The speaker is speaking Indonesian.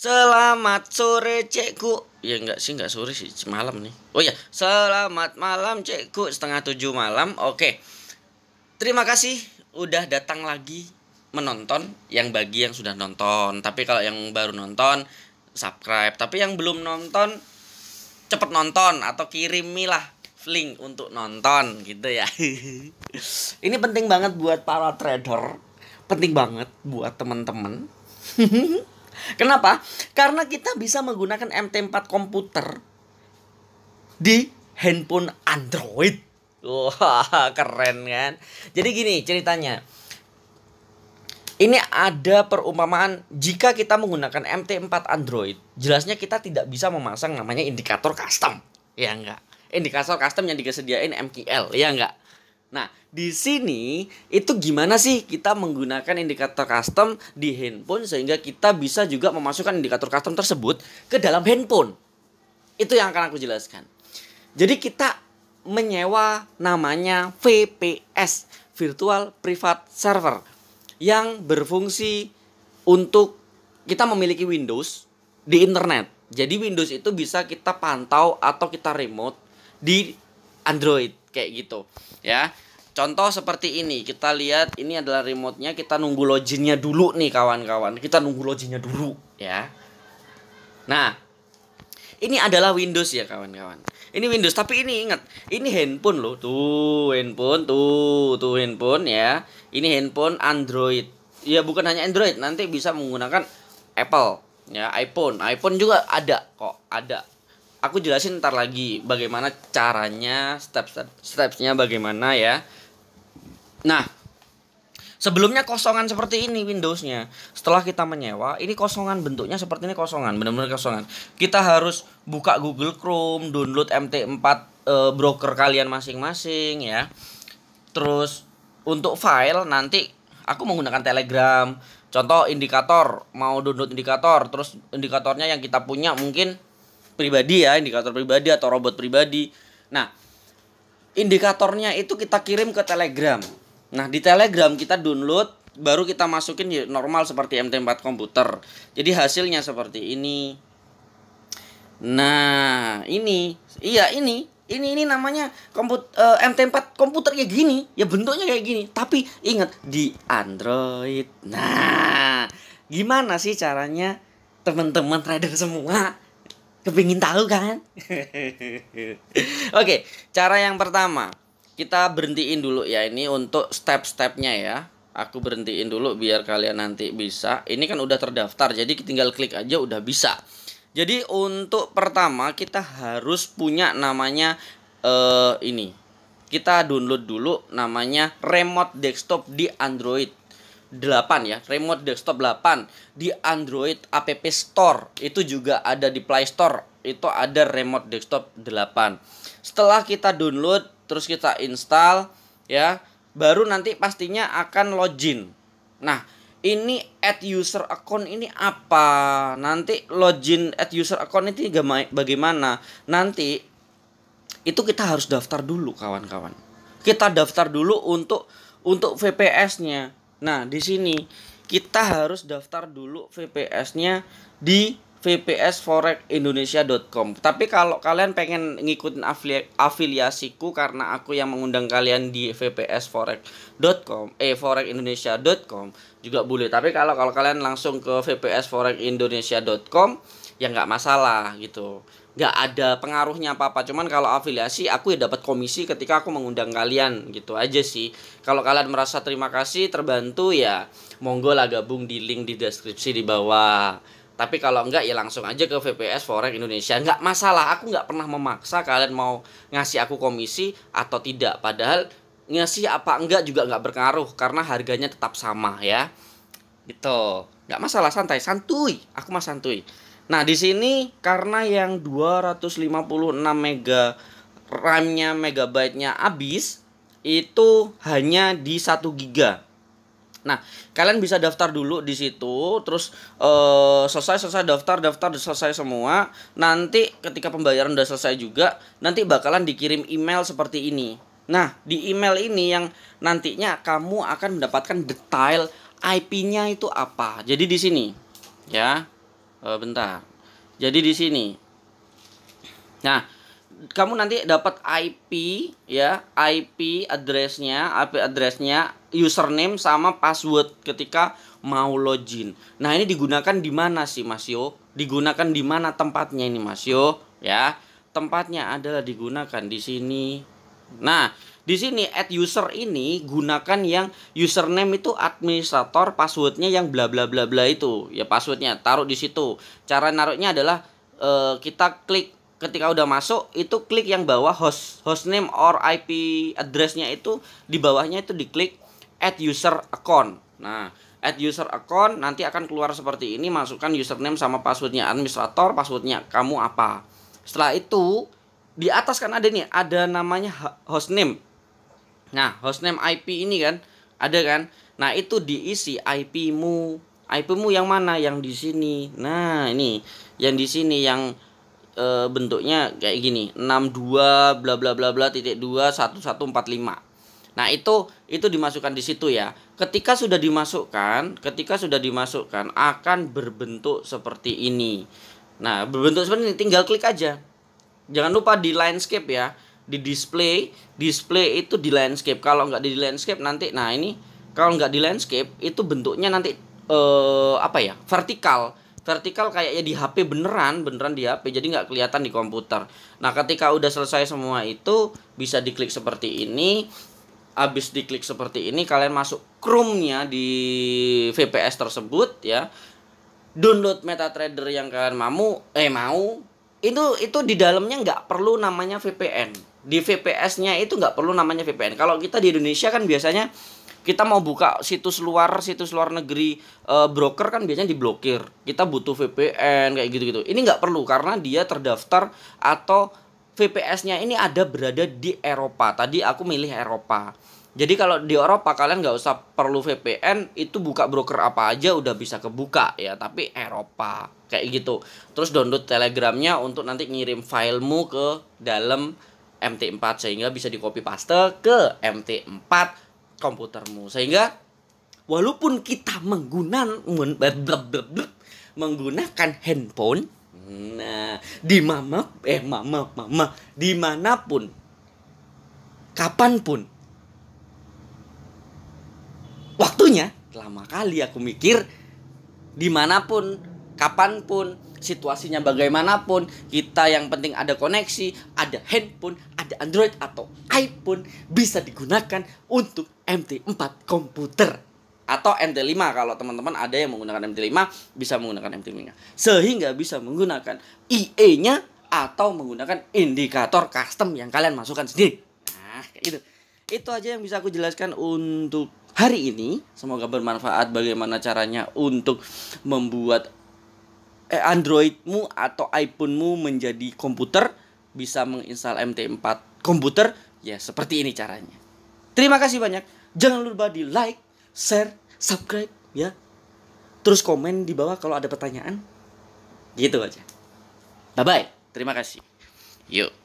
Selamat sore cekku. Ya enggak sih, enggak sore sih, malam nih. Oh ya, selamat malam cekku, 6:30 malam. Oke. Terima kasih udah datang lagi menonton, yang bagi yang sudah nonton. Tapi kalau yang baru nonton, subscribe. Tapi yang belum nonton, cepet nonton atau kirimilah link untuk nonton gitu ya. Ini penting banget buat para trader. Penting banget buat teman-teman. Kenapa? Karena kita bisa menggunakan MT4 komputer di handphone Android. Wah, keren kan? Jadi gini ceritanya. Ini ada perumpamaan jika kita menggunakan MT4 Android, jelasnya kita tidak bisa memasang namanya indikator custom. Ya enggak? Indikator custom yang disediain MQL, ya enggak? Nah, di sini itu gimana sih kita menggunakan indikator custom di handphone sehingga kita bisa juga memasukkan indikator custom tersebut ke dalam handphone. Itu yang akan aku jelaskan. Jadi kita menyewa namanya VPS, Virtual Private Server, yang berfungsi untuk kita memiliki Windows di internet. Jadi Windows itu bisa kita pantau atau kita remote di Android kayak gitu ya. Contoh seperti ini, kita lihat ini adalah remote-nya, kita nunggu loginnya dulu nih kawan-kawan. Kita nunggu loginnya dulu ya. Nah, ini adalah Windows ya kawan-kawan. Ini Windows, tapi ini ingat, ini handphone loh. Tuh, handphone tuh handphone ya. Ini handphone Android. Ya bukan hanya Android, nanti bisa menggunakan Apple ya, iPhone juga ada kok, ada. Aku jelasin ntar lagi bagaimana caranya, step-stepnya bagaimana ya. Nah, sebelumnya kosongan seperti ini Windowsnya. Setelah kita menyewa, ini kosongan, bentuknya seperti ini, kosongan, benar-benar kosongan. Kita harus buka Google Chrome, download MT4 broker kalian masing-masing ya. Terus untuk file nanti aku menggunakan Telegram. Contoh indikator, mau download indikator, terus indikatornya yang kita punya mungkin pribadi ya, indikator pribadi atau robot pribadi. Nah, indikatornya itu kita kirim ke Telegram. Nah, di Telegram kita download, baru kita masukin ya, normal seperti MT4 komputer. Jadi hasilnya seperti ini. Nah, ini. Iya, ini namanya MT4 komputer kayak gini. Ya bentuknya kayak gini, tapi ingat di Android. Nah, gimana sih caranya teman-teman trader semua? Kepingin tahu kan? Oke, cara yang pertama, kita berhentiin dulu ya ini untuk step-stepnya ya. Aku berhentiin dulu biar kalian nanti bisa. Ini kan udah terdaftar, jadi tinggal klik aja udah bisa. Jadi untuk pertama kita harus punya namanya ini. Kita download dulu namanya Remote Desktop di Android 8 ya, Remote Desktop 8 di Android App Store. Itu juga ada di Play Store. Itu ada Remote Desktop 8. Setelah kita download, terus kita install ya, baru nanti pastinya akan login. Nah, ini add user account ini apa? Nanti login add user account ini bagaimana? Nanti itu kita harus daftar dulu kawan-kawan. Kita daftar dulu untuk VPS-nya. Nah, di sini kita harus daftar dulu VPS-nya di vpsforexindonesia.com. Tapi kalau kalian pengen ngikutin afiliasiku karena aku yang mengundang kalian di vpsforex.com, forexindonesia.com juga boleh. Tapi kalau kalian langsung ke vpsforexindonesia.com ya nggak masalah gitu. Nggak ada pengaruhnya apa-apa. Cuman kalau afiliasi aku ya dapat komisi ketika aku mengundang kalian gitu aja sih. Kalau kalian merasa terima kasih, terbantu ya monggo lah gabung di link di deskripsi di bawah. Tapi kalau enggak ya langsung aja ke VPS Forex Indonesia. Enggak masalah, aku enggak pernah memaksa kalian mau ngasih aku komisi atau tidak. Padahal ngasih apa enggak juga enggak berpengaruh karena harganya tetap sama ya. Gitu. Enggak masalah, santai, santuy. Aku mah santuy. Nah, di sini karena yang 256 mega RAM-nya megabyte-nya habis, itu hanya di 1 giga. Nah, kalian bisa daftar dulu di situ, terus selesai daftar selesai semua. Nanti ketika pembayaran udah selesai juga, nanti bakalan dikirim email seperti ini. Nah, di email ini yang nantinya kamu akan mendapatkan detail IP-nya itu apa. Jadi di sini, ya. Bentar. Jadi di sini. Nah, kamu nanti dapat IP ya, IP addressnya, username sama password ketika mau login. Nah, ini digunakan di mana sih, Mas Yo? Digunakan di mana tempatnya ini, Mas Yo? Ya, tempatnya adalah digunakan di sini. Nah, di sini add user ini gunakan yang username itu administrator, passwordnya yang bla bla bla bla itu. Ya, passwordnya taruh di situ. Cara naruhnya adalah kita klik ketika udah masuk itu klik yang bawah hostname or IP addressnya itu di bawahnya itu diklik add user account. Nah, add user account nanti akan keluar seperti ini, masukkan username sama passwordnya administrator, passwordnya kamu apa. Setelah itu di atas kan ada nih, ada namanya hostname. Nah, hostname IP ini kan ada kan. Nah, itu diisi IP-mu. IP-mu yang mana? Yang di sini. Nah, ini yang di sini yang bentuknya kayak gini, 62 bla bla bla bla titik 2 1145. Nah, itu dimasukkan di situ ya. Ketika sudah dimasukkan akan berbentuk seperti ini. Nah, berbentuk seperti ini tinggal klik aja. Jangan lupa di landscape ya, di display itu di landscape. Kalau nggak di landscape nanti, nah ini kalau nggak di landscape itu bentuknya nanti vertikal kayaknya di HP beneran di HP, jadi nggak kelihatan di komputer. Nah, ketika udah selesai semua itu bisa diklik seperti ini. Habis diklik seperti ini kalian masuk Chrome-nya di VPS tersebut ya. Download MetaTrader yang kalian mau itu di dalamnya nggak perlu namanya VPN. Di VPS-nya itu nggak perlu namanya VPN. Kalau kita di Indonesia kan biasanya kita mau buka situs luar negeri, broker kan biasanya diblokir. Kita butuh VPN kayak gitu-gitu. Ini nggak perlu karena dia terdaftar atau VPS-nya ini ada berada di Eropa. Tadi aku milih Eropa. Jadi kalau di Eropa kalian nggak usah perlu VPN, itu buka broker apa aja udah bisa kebuka ya. Tapi Eropa kayak gitu. Terus download Telegramnya untuk nanti ngirim filemu ke dalam MT4 sehingga bisa di copy paste ke MT4 komputermu. Sehingga walaupun kita menggunakan handphone, nah dimanapun, kapanpun, waktunya lama kali aku mikir, dimanapun, kapanpun, situasinya bagaimanapun, kita yang penting ada koneksi, ada handphone, ada Android atau iPhone, bisa digunakan untuk MT4 komputer atau MT5. Kalau teman-teman ada yang menggunakan MT5 bisa menggunakan MT5 sehingga bisa menggunakan IE-nya atau menggunakan indikator custom yang kalian masukkan sendiri. Nah, kayak itu aja yang bisa aku jelaskan untuk hari ini. Semoga bermanfaat bagaimana caranya untuk membuat Androidmu atau iPhonemu menjadi komputer, bisa menginstal MT4 komputer. Ya, seperti ini caranya. Terima kasih banyak. Jangan lupa di like, share, subscribe ya. Terus komen di bawah kalau ada pertanyaan. Gitu aja. Bye bye. Terima kasih. Yuk.